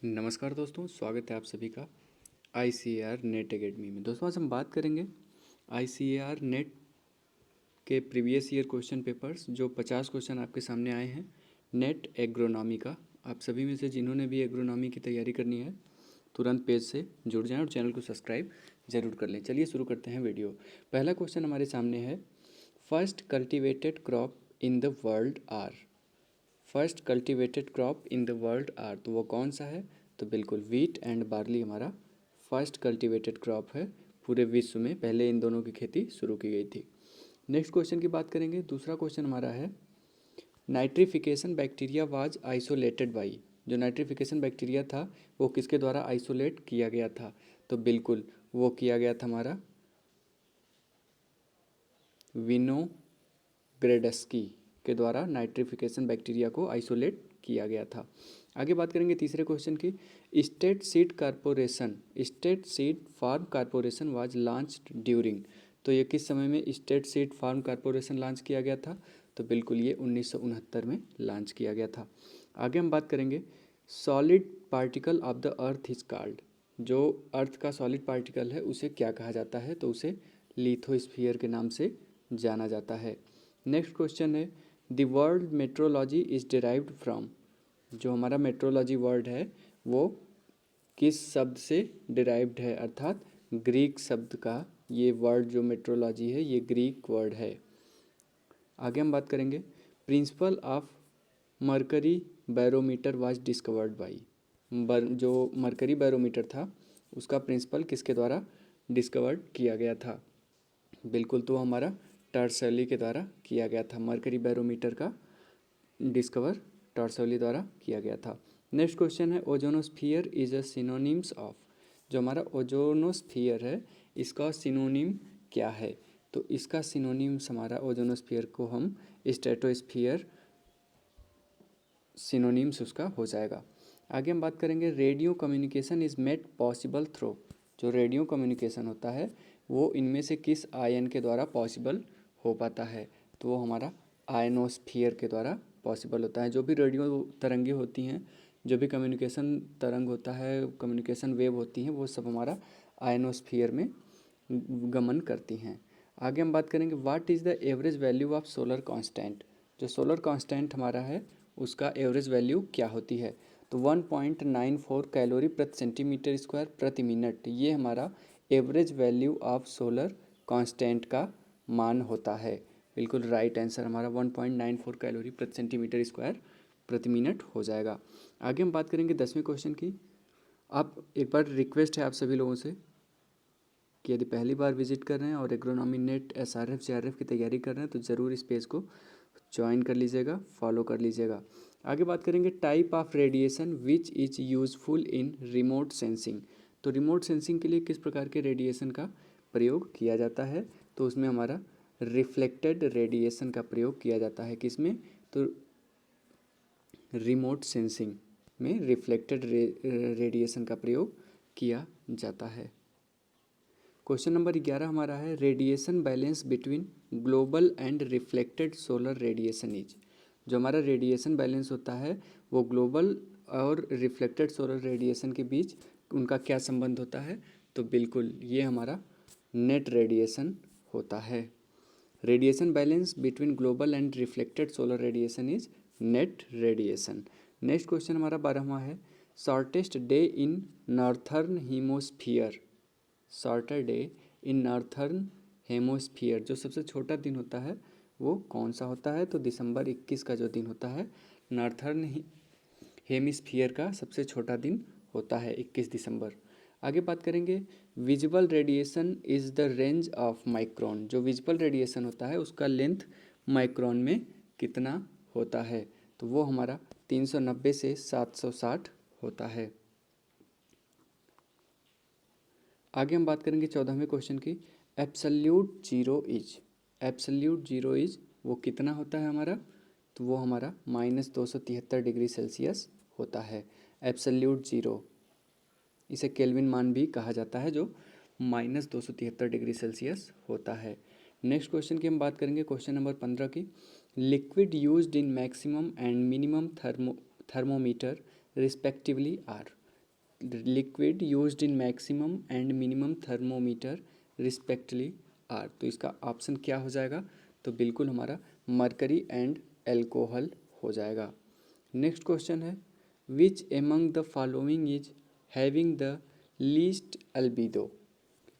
नमस्कार दोस्तों, स्वागत है आप सभी का ICAR नेट एकेडमी में। दोस्तों आज हम बात करेंगे ICAR नेट के प्रीवियस ईयर क्वेश्चन पेपर्स, जो 50 क्वेश्चन आपके सामने आए हैं नेट एग्रोनॉमी का। आप सभी में से जिन्होंने भी एग्रोनॉमी की तैयारी करनी है तुरंत पेज से जुड़ जाएं और चैनल को सब्सक्राइब जरूर कर लें। चलिए शुरू करते हैं वीडियो। पहला क्वेश्चन हमारे सामने है, first cultivated crop in the world are. First cultivated crop in the world are, तो वो कौन सा है? तो बिल्कुल व्हीट एंड बार्ली हमारा फर्स्ट कल्टिवेटेड क्रॉप है। पूरे विश्व में पहले इन दोनों की खेती शुरू की गई थी। नेक्स्ट क्वेश्चन की बात करेंगे। दूसरा क्वेश्चन हमारा है, nitrification bacteria was isolated by. जो नाइट्रिफिकेशन बैक्टीरिया था वो किसके द्वारा आइसोलेट किया गया था? तो बिल्कुल वो किया गया था हमारा विनोग्रेडस्की के द्वारा नाइट्रिफिकेशन बैक्टीरिया को आइसोलेट किया गया था। आगे बात करेंगे तीसरे क्वेश्चन की। State seed farm corporation was launched during. तो ये किस समय में state seed farm corporation launch किया गया था? तो बिल्कुल ये 1969 में लॉन्च किया गया था। आगे हम बात करेंगे, solid particle of the earth is called. जो अर्थ का सॉलिड पार्टिकल है उसे क्या कहा जाता है? तो उसे लिथोस्फीयर के नाम से जाना जाता है। नेक्स्ट क्वेश्चन है, the world metrology is derived from. जो हमारा मेट्रोलॉजी वर्ड है वो किस शब्द से डिराइव्ड है? अर्थात ग्रीक शब्द का ये वर्ड जो मेट्रोलॉजी है ये ग्रीक वर्ड है। आगे हम बात करेंगे, principle of mercury barometer was discovered by. जो मरकरी बैरोमीटर था उसका प्रिंसिपल किसके द्वारा डिस्कवर्ड किया गया था? बिल्कुल तो हमारा टर्सली के द्वारा किया गया था। मरकरी बैरोमीटर का डिस्कवर टर्सली द्वारा किया गया था। नेक्स्ट क्वेश्चन है, ओजोनोस्फियर इज अ सिनोनिम्स ऑफ। जो हमारा ओजोनोस्फियर है इसका सिनोनिम क्या है? तो इसका सिनोनिम्स हमारा ओजोनोस्फियर को हम स्ट्रेटोस्फियर सिनोनिम्स उसका हो जाएगा। आगे हम बात करेंगे, radio communication is made possible through. जो रेडियो कम्युनिकेशन होता है वो इनमें से किस आयन के द्वारा पॉसिबल हो पाता है? तो वो हमारा आयनोस्फियर के द्वारा पॉसिबल होता है। जो भी रेडियो तरंगे होती हैं, जो भी कम्युनिकेशन तरंग होता है, कम्युनिकेशन वेव होती हैं, वो सब हमारा आयनोस्फियर में गमन करती हैं। आगे हम बात करेंगे, what is the average value of solar constant. जो सोलर कांस्टेंट हमारा है उसका एवरेज वैल्यू क्या होती है? तो 1.94 कैलोरी प्रति सेंटीमीटर स्क्वायर प्रति मिनट, ये हमारा average value of solar constant का मान होता है। बिल्कुल राइट आंसर हमारा 1.94 कैलोरी प्रति सेंटीमीटर स्क्वायर प्रति मिनट हो जाएगा। आगे हम बात करेंगे 10वें क्वेश्चन की। आप एक बार रिक्वेस्ट है आप सभी लोगों से कि यदि पहली बार विजिट कर रहे हैं और एग्रोनॉमी नेट SRF JRF की तैयारी कर रहे हैं तो ज़रूर इस पेज को ज्वाइन कर लीजिएगा, फॉलो कर लीजिएगा। आगे बात करेंगे, type of radiation which is useful in remote sensing. तो रिमोट सेंसिंग के लिए किस प्रकार के रेडिएशन का प्रयोग किया जाता है? तो उसमें हमारा रिफ्लेक्टेड रेडिएशन का प्रयोग किया जाता है। किसमें? तो रिमोट सेंसिंग में रिफ्लेक्टेड रेडिएशन का प्रयोग किया जाता है। क्वेश्चन नंबर 11 हमारा है, radiation balance between global and reflected solar radiation is. जो हमारा रेडिएशन बैलेंस होता है वो ग्लोबल और रिफ्लेक्टेड सोलर रेडिएशन के बीच उनका क्या संबंध होता है? तो बिल्कुल ये हमारा नेट रेडिएशन होता है। Radiation balance between global and reflected solar radiation is net radiation. Next question हमारा 12वां है, shortest day in northern hemisphere. Shorter day in northern hemisphere, जो सबसे छोटा दिन होता है वो कौन सा होता है? तो दिसंबर 21 का जो दिन होता है नॉर्थर्न हेमिस्फीयर का सबसे छोटा दिन होता है 21 दिसंबर। आगे बात करेंगे, visible radiation is the range of micron. जो विजिबल रेडिएशन होता है उसका लेंथ माइक्रोन में कितना होता है? तो वो हमारा 390 से 760 होता है। आगे हम बात करेंगे 14वें क्वेश्चन की, absolute zero is. Absolute zero is वो कितना होता है हमारा? तो वो हमारा -273 डिग्री सेल्सियस होता है एब्सल्यूट जीरो। इसे केल्विन मान भी कहा जाता है, जो -273 डिग्री सेल्सियस होता है। नेक्स्ट क्वेश्चन की हम बात करेंगे, क्वेश्चन नंबर 15 की, liquid used in maximum and minimum thermometer respectively are. Liquid used in maximum and minimum thermometer respectively are. तो इसका ऑप्शन क्या हो जाएगा? तो बिल्कुल हमारा मरकरी एंड एल्कोहल हो जाएगा। नेक्स्ट क्वेश्चन है which among the following is having the least albedo.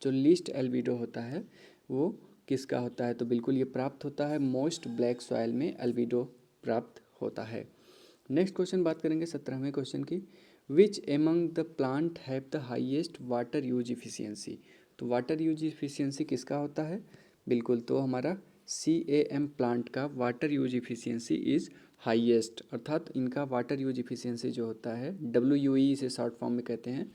जो लीस्ट एल्बिडो होता है वो किसका होता है? तो बिल्कुल ये प्राप्त होता है मोस्ट ब्लैक सॉइल में एल्बिडो प्राप्त होता है। नेक्स्ट क्वेश्चन बात करेंगे 17वें क्वेश्चन की, which among the plant have the highest water use efficiency. तो वाटर यूज इफिशियंसी किसका होता है? बिल्कुल तो हमारा CAM प्लांट का water use efficiency is highest, अर्थात इनका वाटर यूज इफिशियंसी जो होता है WUE इसे शॉर्ट फॉर्म में कहते हैं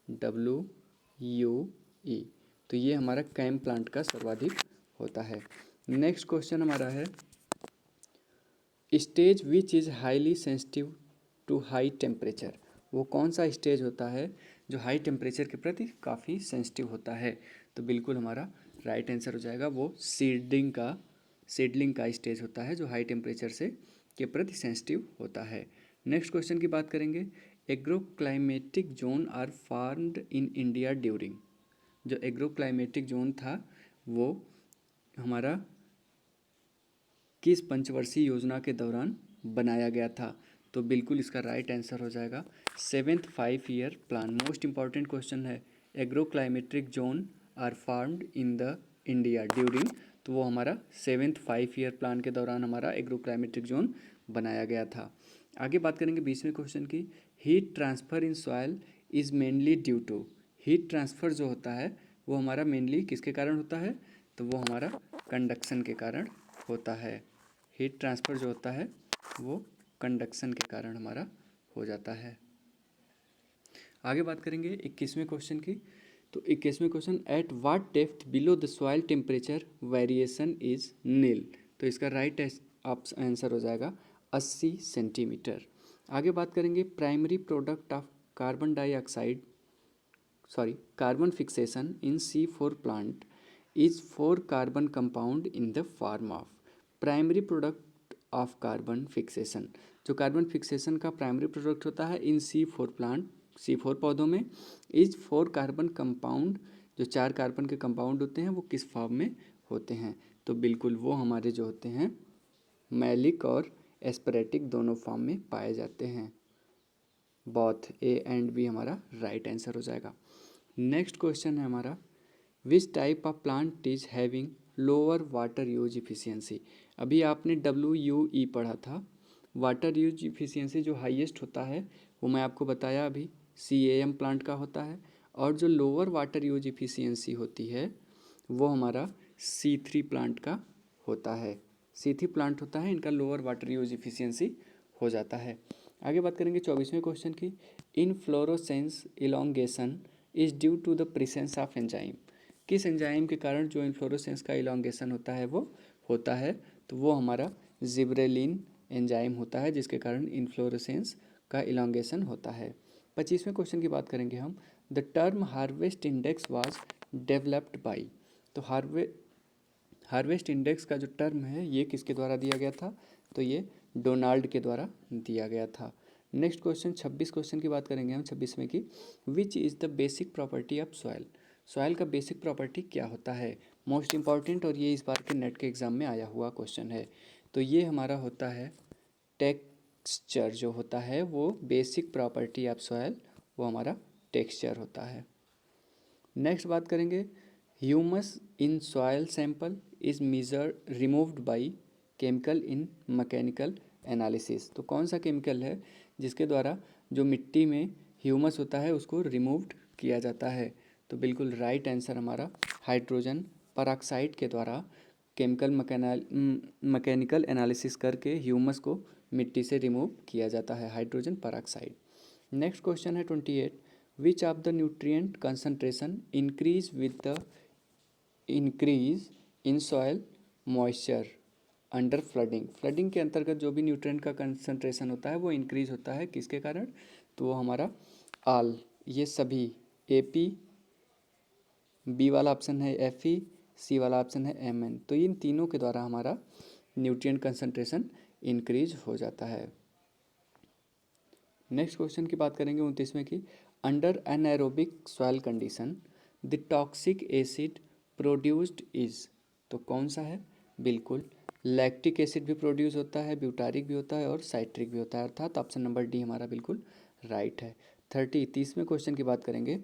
WUE। तो ये हमारा कैम प्लांट का सर्वाधिक होता है। नेक्स्ट क्वेश्चन हमारा है stage which is highly sensitive to high temperature. वो कौन सा स्टेज होता है जो हाई टेम्परेचर के प्रति काफ़ी सेंसिटिव होता है? तो बिल्कुल हमारा राइट आंसर हो जाएगा वो सीडलिंग का स्टेज होता है जो हाई टेम्परेचर से के प्रति सेंसिटिव होता है। नेक्स्ट क्वेश्चन की बात करेंगे agro climatic zone are formed in India during. जो एग्रो क्लाइमेटिक जोन था वो हमारा किस पंचवर्षीय योजना के दौरान बनाया गया था? तो बिल्कुल इसका राइट आंसर हो जाएगा 7th 5-year plan. Most important question है agro climatic zone are formed in the India during, तो वो हमारा 7th 5-year प्लान के दौरान हमारा एग्रो क्लाइमेटिक जोन बनाया गया था। आगे बात करेंगे 20वें क्वेश्चन की, heat transfer in soil is mainly due to. Heat transfer जो होता है वो हमारा मेनली किसके कारण होता है? तो वो हमारा कंडक्शन के कारण होता है। हीट ट्रांसफ़र जो होता है वो कंडक्शन के कारण हमारा हो जाता है। आगे बात करेंगे 21वें क्वेश्चन की। तो 21वें question at what depth below the soil temperature variation is nil. तो इसका राइट आंसर हो जाएगा 80 सेंटीमीटर। आगे बात करेंगे primary product of carbon fixation in C4 plant is 4 carbon compound in the form of. Primary product of carbon fixation, जो carbon fixation का primary product होता है इन C4 प्लांट, C4 पौधों में, इज 4 कार्बन कंपाउंड, जो 4 कार्बन के compound होते हैं वो किस फॉर्म में होते हैं? तो बिल्कुल वो हमारे जो होते हैं मैलिक और एस्परेटिक दोनों फॉर्म में पाए जाते हैं। बोथ A एंड B हमारा राइट आंसर हो जाएगा। नेक्स्ट क्वेश्चन है हमारा which type of plant is having lower water use efficiency. अभी आपने WUE पढ़ा था, वाटर यूज इफिशियंसी जो हाईएस्ट होता है वो मैं आपको बताया अभी CAM प्लांट का होता है, और जो लोअर वाटर यूज इफिशियंसी होती है वो हमारा C3 प्लांट का होता है। C3 प्लांट होता है इनका लोअर वाटर यूज इफिशियंसी हो जाता है। आगे बात करेंगे 24वें क्वेश्चन की, inflorescence elongation is due to the presence of enzyme. किस एंजाइम के कारण जो इन्फ्लोरोसेंस का इलोंगेशन होता है वो होता है? तो वो हमारा जिब्रेलिन एंजाइम होता है जिसके कारण इन्फ्लोरोसेंस का इलोंगेशन होता है। 25वें क्वेश्चन की बात करेंगे हम, the term harvest index was developed by. तो हार्वेस्ट इंडेक्स का जो टर्म है ये किसके द्वारा दिया गया था? तो ये डोनाल्ड के द्वारा दिया गया था। नेक्स्ट क्वेश्चन 26 क्वेश्चन की बात करेंगे हम 26वें की, which is the basic property of soil. Soil का बेसिक प्रॉपर्टी क्या होता है? मोस्ट इंपॉर्टेंट, और ये इस बार के नेट के एग्ज़ाम में आया हुआ क्वेश्चन है। तो ये हमारा होता है टेक्सचर, जो होता है वो बेसिक प्रॉपर्टी ऑफ सॉइल वो हमारा टेक्सचर होता है। नेक्स्ट बात करेंगे humus in soil sample is removed by chemical in mechanical analysis. तो कौन सा केमिकल है जिसके द्वारा जो मिट्टी में ह्यूमस होता है उसको रिमूव्ड किया जाता है? तो बिल्कुल राइट आंसर हमारा हाइड्रोजन परऑक्साइड के द्वारा मैकेनिकल एनालिसिस करके ह्यूमस को मिट्टी से रिमूव किया जाता है, हाइड्रोजन परऑक्साइड। नेक्स्ट क्वेश्चन है 28, which of the nutrient concentration increase with the increase in soil moisture under flooding. Flooding के अंतर्गत जो भी न्यूट्रिएंट का कंसंट्रेशन होता है वो इंक्रीज होता है किसके कारण? तो वो हमारा ऑल, ये सभी AP, B वाला ऑप्शन है FE, C वाला ऑप्शन है MN, तो इन तीनों के द्वारा हमारा न्यूट्रिएंट कंसंट्रेशन इंक्रीज हो जाता है। नेक्स्ट क्वेश्चन की बात करेंगे 29वें की, under anaerobic soil condition the toxic acid produced is, तो कौन सा है? बिल्कुल लैक्टिक एसिड भी प्रोड्यूस होता है, ब्यूटारिक भी होता है और साइट्रिक भी होता है, अर्थात ऑप्शन नंबर डी हमारा बिल्कुल राइट है। 30वें क्वेश्चन की बात करेंगे,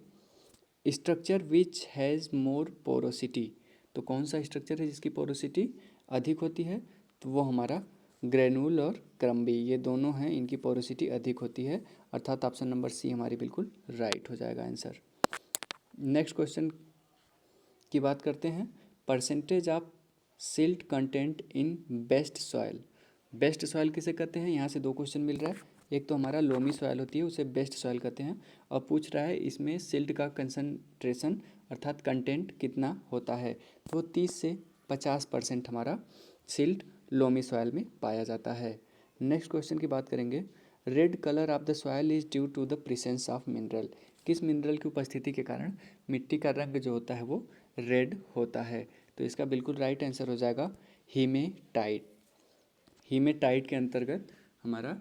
structure which has more porosity, तो कौन सा स्ट्रक्चर है जिसकी पोरोसिटी अधिक होती है? तो वो हमारा ग्रेनुल और क्रम्बी, ये दोनों हैं, इनकी पोरोसिटी अधिक होती है, अर्थात ऑप्शन नंबर सी हमारी बिल्कुल राइट हो जाएगा आंसर। नेक्स्ट क्वेश्चन की बात करते हैं, percentage of silt content in best soil. Best soil किसे कहते हैं? यहाँ से दो क्वेश्चन मिल रहा है, एक तो हमारा लोमी सॉइल होती है उसे बेस्ट सॉइल कहते हैं, और पूछ रहा है इसमें सिल्ट का कंसंट्रेशन अर्थात कंटेंट कितना होता है, तो 30 से 50% हमारा सिल्ट लोमी सॉइल में पाया जाता है। नेक्स्ट क्वेश्चन की बात करेंगे, red colour of the soil is due to the presence of mineral, किस मिनरल की उपस्थिति के कारण मिट्टी का रंग जो होता है वो रेड होता है? तो इसका बिल्कुल राइट आंसर हो जाएगा हीमेटाइट। हीमेटाइट के अंतर्गत हमारा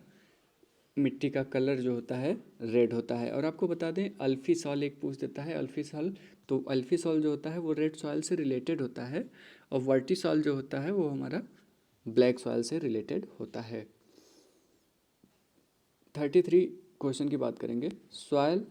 मिट्टी का कलर जो होता है रेड होता है। और आपको बता दें अल्फीसॉल एक पूछ देता है, अल्फीसॉल, तो अल्फीसॉल जो होता है वो रेड सॉइल से रिलेटेड होता है, और वर्टिसॉल जो होता है वो हमारा ब्लैक सॉइल से रिलेटेड होता है। 33 क्वेश्चन की बात करेंगे, soil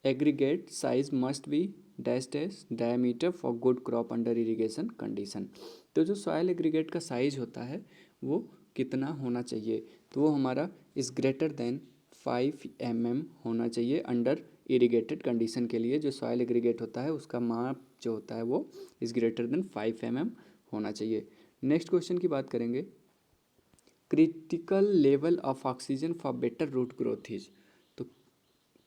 aggregate size must be dash dash diameter for good crop under irrigation condition, तो जो सॉइल एग्रीगेट का साइज होता है वो कितना होना चाहिए? तो वो हमारा इज़ ग्रेटर देन 5 mm होना चाहिए अंडर इरिगेटेड कंडीशन के लिए। जो सॉइल एग्रीगेट होता है उसका माप जो होता है वो इज़ ग्रेटर देन 5 mm होना चाहिए। नेक्स्ट क्वेश्चन की बात करेंगे, critical level of oxygen for better root growth is, तो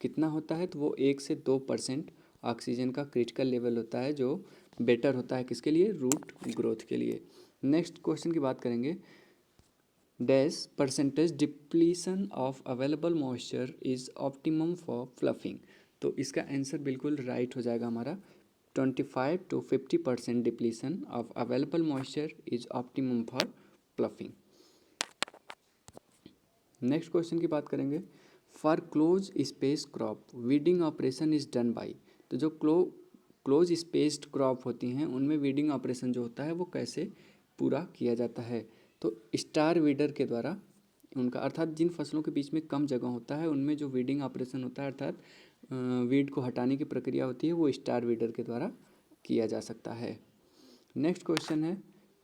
कितना होता है? तो वो 1 से 2% ऑक्सीजन का क्रिटिकल लेवल होता है जो बेटर होता है किसके लिए? रूट ग्रोथ के लिए। नेक्स्ट क्वेश्चन की बात करेंगे, dash percentage depletion of available moisture is optimum for fluffing, तो इसका आंसर बिल्कुल राइट हो जाएगा हमारा 25 to 50% depletion of available moisture is optimum for fluffing. Next question की बात करेंगे, for close space crop weeding operation is done by, तो जो क्लोज स्पेस्ड क्रॉप होती हैं उनमें वीडिंग ऑपरेशन जो होता है वो कैसे पूरा किया जाता है? तो स्टार वीडर के द्वारा उनका, अर्थात जिन फसलों के बीच में कम जगह होता है उनमें जो वीडिंग ऑपरेशन होता है अर्थात वीड को हटाने की प्रक्रिया होती है वो स्टार वीडर के द्वारा किया जा सकता है। नेक्स्ट क्वेश्चन है,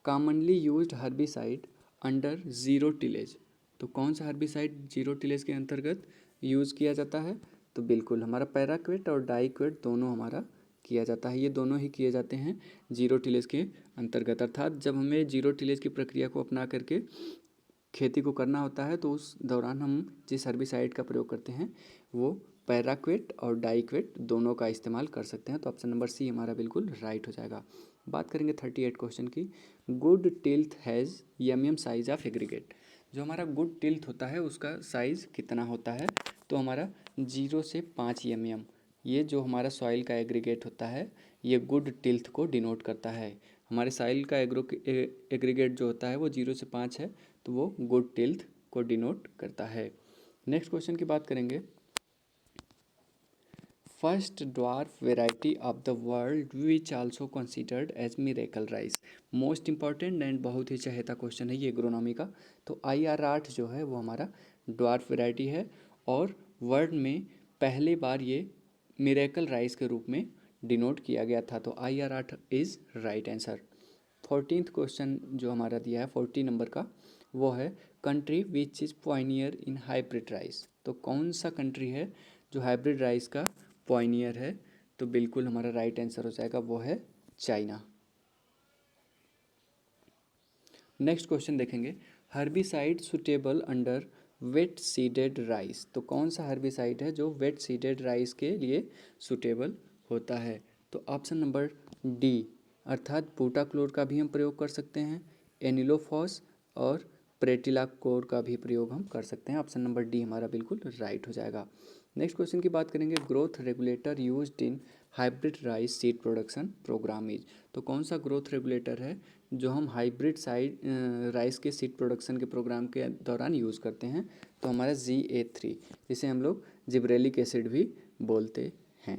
commonly used herbicide under zero tillage, तो कौन सा हर्बिसाइड जीरो टिलेज के अंतर्गत यूज़ किया जाता है? तो बिल्कुल हमारा पैराक्वेट और डाइक्वेट दोनों हमारा किया जाता है, ये दोनों ही किए जाते हैं जीरो टिलेज के अंतर्गत, अर्थात जब हमें जीरो टिलेज की प्रक्रिया को अपना करके खेती को करना होता है तो उस दौरान हम जिस हर्बिसाइड का प्रयोग करते हैं वो पैराक्वेट और डाइक्वेट दोनों का इस्तेमाल कर सकते हैं, तो ऑप्शन नंबर सी हमारा बिल्कुल राइट हो जाएगा। बात करेंगे 38 क्वेश्चन की, good tilth has M size of aggregate, जो हमारा गुड टिल्थ होता है उसका साइज़ कितना होता है? तो हमारा 0 से 5 mm, ये जो हमारा सॉइल का एग्रीगेट होता है ये गुड टिल्थ को डिनोट करता है। हमारे सॉइल का एग्रीगेट जो होता है वो 0 से 5 है तो वो गुड टिल्थ को डिनोट करता है। नेक्स्ट क्वेश्चन की बात करेंगे, first dwarf variety of the world which also considered as miracle rice, most important and बहुत ही चहेता क्वेश्चन है ये एग्रोनॉमी का। तो IR8 जो है वो हमारा ड्वार्फ वेराइटी है और वर्ल्ड में पहली बार ये मिरेकल राइस के रूप में डिनोट किया गया था, तो IR8 is right answer. 14th question जो हमारा दिया है 40 नंबर का वो है, country which is Pioneer in hybrid rice, तो कौन सा कंट्री है जो हाइब्रिड राइस का पॉइनियर है? तो बिल्कुल हमारा राइट आंसर हो जाएगा वो है चाइना। नेक्स्ट क्वेश्चन देखेंगे, herbicide suitable under weight seeded rice, तो कौन सा हर्बिसाइड है जो वेट सीडेड राइस के लिए सुटेबल होता है? तो ऑप्शन नंबर डी, अर्थात बूटाक्लोर का भी हम प्रयोग कर सकते हैं, एनिलोफॉस और प्रेटिलाकोर का भी प्रयोग हम कर सकते हैं, ऑप्शन नंबर डी हमारा बिल्कुल राइट हो जाएगा। नेक्स्ट क्वेश्चन की बात करेंगे, growth regulator used in hybrid rice seed production programme is, तो कौन सा ग्रोथ रेगुलेटर है जो हम हाइब्रिड राइस के सीड प्रोडक्शन के प्रोग्राम के दौरान यूज़ करते हैं? तो हमारा GA3, जिसे हम लोग जिब्रेलिक एसिड भी बोलते हैं।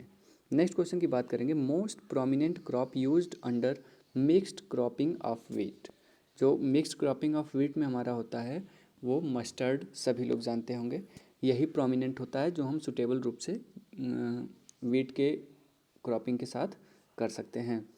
नेक्स्ट क्वेश्चन की बात करेंगे, most prominent crop used under mixed cropping of wheat. जो मिक्स्ड क्रॉपिंग ऑफ वीट में हमारा होता है वो मस्टर्ड सभी लोग जानते होंगे, यही प्रोमिनेंट होता है जो हम सुटेबल रूप से वीट के क्रॉपिंग के साथ कर सकते हैं।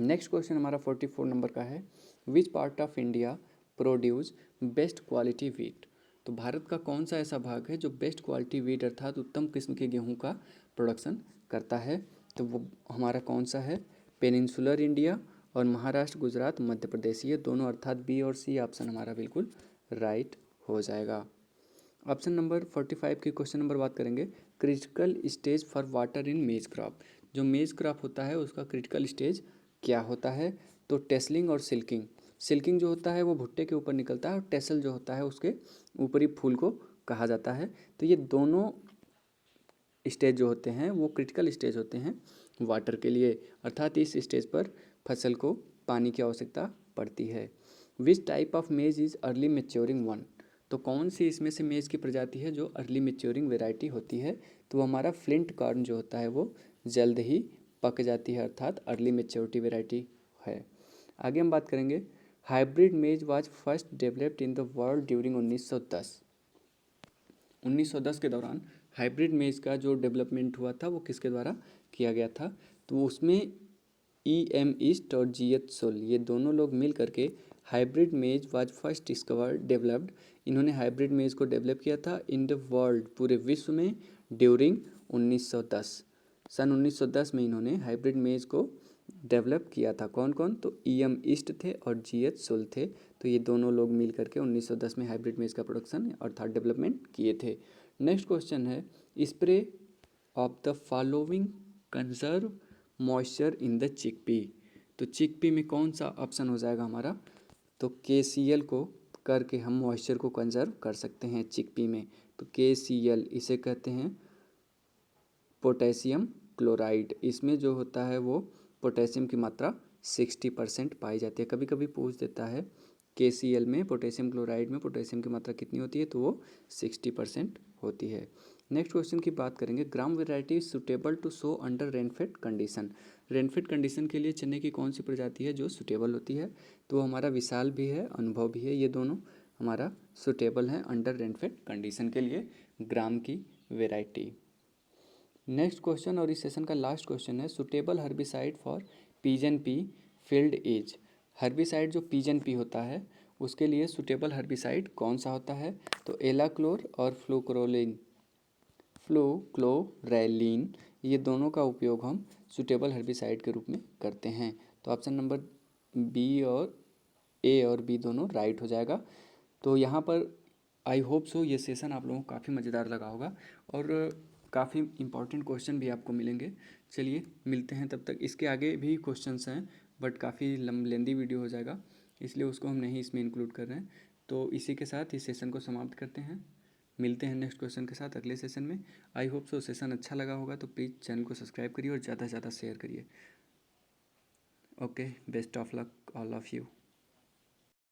नेक्स्ट क्वेश्चन हमारा 44 नंबर का है, which part of India produce best quality wheat. तो भारत का कौन सा ऐसा भाग है जो बेस्ट क्वालिटी वीट अर्थात उत्तम किस्म के गेहूं का प्रोडक्शन करता है, तो वो हमारा कौन सा है, पेनिनसुलर इंडिया और महाराष्ट्र, गुजरात, मध्य प्रदेश, ये दोनों अर्थात बी और सी ऑप्शन हमारा बिल्कुल राइट हो जाएगा। ऑप्शन नंबर 45 की क्वेश्चन नंबर बात करेंगे, critical stage for water in मेज क्रॉप। जो मेज क्रॉप होता है उसका क्रिटिकल स्टेज क्या होता है, तो टेसलिंग और सिल्किंग। सिल्किंग जो होता है वो भुट्टे के ऊपर निकलता है और टेसल जो होता है उसके ऊपरी फूल को कहा जाता है। तो ये दोनों स्टेज जो होते हैं वो क्रिटिकल स्टेज होते हैं वाटर के लिए, अर्थात इस स्टेज पर फसल को पानी की आवश्यकता पड़ती है। विच टाइप ऑफ मेज इज़ अर्ली मेच्योरिंग वन। तो कौन सी इसमें से मेज की प्रजाति है जो अर्ली मेच्योरिंग वेराइटी होती है, तो हमारा फ्लिंट कॉर्न जो होता है वो जल्द ही पक जाती है, अर्थात अर्ली मेच्योरिटी वेराइटी है। आगे हम बात करेंगे, हाइब्रिड मेज was first developed in the world during 1910। 1910 के दौरान हाइब्रिड मेज का जो डेवलपमेंट हुआ था वो किसके द्वारा किया गया था, तो उसमें EM ईस्ट और GH सोल ये दोनों लोग मिल करके हाइब्रिड मेज वाज फर्स्ट डिस्कवर्ड डेवलप्ड, इन्होंने हाइब्रिड मेज को डेवलप किया था इन द वर्ल्ड, पूरे विश्व में, ड्यूरिंग 1910। सन 1910 में इन्होंने हाइब्रिड मेज को डेवलप किया था। कौन कौन, तो EM ईस्ट थे और GH सोल थे। तो ये दोनों लोग मिल करके 1910 में हाइब्रिड मेज का प्रोडक्शन अर्थात डेवलपमेंट किए थे। नेक्स्ट क्वेश्चन है, spray of the following conserve moisture in the chickpea. तो चिकपी में कौन सा ऑप्शन हो जाएगा हमारा, तो KCl को करके हम मॉइस्चर को कंजर्व कर सकते हैं चिकपी में। तो KCl इसे कहते हैं पोटेशियम क्लोराइड, इसमें जो होता है वो पोटेशियम की मात्रा 60% पाई जाती है। कभी कभी पूछ देता है KCl में, पोटेशियम क्लोराइड में पोटेशियम की मात्रा कितनी होती है, तो वो 60% होती है। नेक्स्ट क्वेश्चन की बात करेंगे, gram variety suitable to sow under rainfed condition. Rainfed condition के लिए चने की कौन सी प्रजाति है जो सुटेबल होती है, तो हमारा विशाल भी है, अनुभव भी है, ये दोनों हमारा सुटेबल है अंडर रेनफेड कंडीशन के लिए ग्राम की वेराइटी। नेक्स्ट क्वेश्चन और इस सेशन का लास्ट क्वेश्चन है, suitable herbicide for pigeon pea field as. Herbicide जो पिजन पी होता है उसके लिए सुटेबल हर्बिसाइड कौन सा होता है, तो एलाक्लोर और फ्लोक्लोरेलिन, ये दोनों का उपयोग हम सुटेबल हर्बिसाइड के रूप में करते हैं। तो ऑप्शन नंबर बी और ए और बी दोनों राइट हो जाएगा। तो यहाँ पर आई होप सो ये सेशन आप लोगों को काफ़ी मज़ेदार लगा होगा और काफ़ी इंपॉर्टेंट क्वेश्चन भी आपको मिलेंगे। चलिए मिलते हैं तब तक। इसके आगे भी क्वेश्चंस हैं बट काफ़ी लेंदी वीडियो हो जाएगा, इसलिए उसको हम नहीं इसमें इंक्लूड कर रहे हैं। तो इसी के साथ इस सेशन को समाप्त करते हैं, मिलते हैं नेक्स्ट क्वेश्चन के साथ अगले सेशन में। आई होप सो सेशन अच्छा लगा होगा, तो प्लीज़ चैनल को सब्सक्राइब करिए और ज़्यादा से ज़्यादा शेयर करिए। Okay, best of luck all of you.